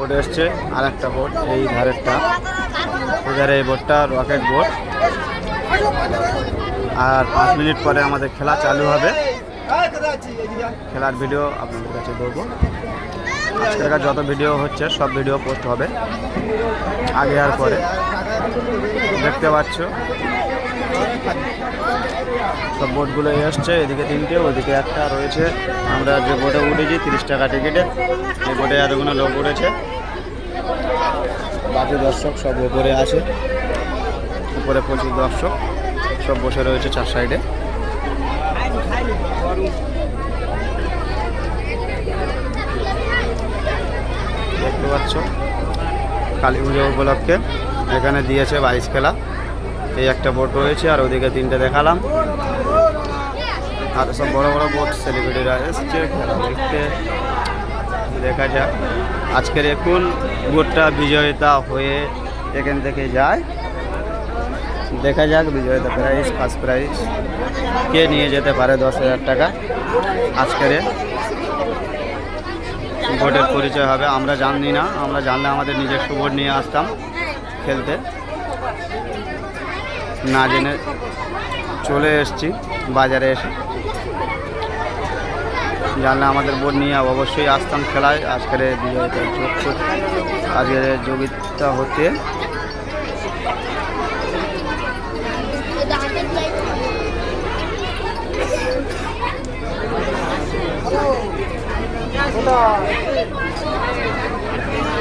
Boat এসছে, আর একটা boat এই ধারেরটা, এধারে এই বোটটা রকেট বোট। আর 5 মিনিট পরে আমাদের খেলা চালু হবে। খেলার ভিডিও আপনাদের কাছে দেবো। আজকের যত ভিডিও হচ্ছে সব ভিডিও পোস্ট হবে আগে আর পরে। দেখতে পাচ্ছ সব বোটগুলো এসছে, এদিকে 3টে, ওইদিকে একটা রয়েছে। আমরা যে বোটে উঠেছি 30 টাকা টিকিটে, এই বোটে এতগুলো লোক উঠেছে। বাকি দর্শক সব উপরে আছে, উপরে প্রচুর দর্শক সব বসে রয়েছে 4 সাইডে। দেখতে পাচ্ছ কালী পুজো উপলক্ষে এখানে দিয়েছে 22 খেলা। এই একটা বোট রয়েছে, আর ওদিকে 3টে দেখালাম। আর সব বড় বড় বোট সেলিব্রিটিরা এসছে খেলা দেখতে। দেখা যাক আজকের এখন বোটটা বিজয়িতা হয়ে এখান থেকে যায়। দেখা যাক বিজয়িতা প্রাইজ, ফার্স্ট প্রাইজ কে নিয়ে যেতে পারে 10,000 টাকা। আজকের বোটের পরিচয় হবে, আমরা জানি না, আমরা জানলে আমাদের নিজস্ব বোট নিয়ে আসতাম খেলতে। না জেনে চলে এসেছি বাজারে এসে, জানলে আমাদের বোট নিয়ে অবশ্যই আসতাম খেলায়। আজকের বিজয়িতা আজকের যোগিতা হতে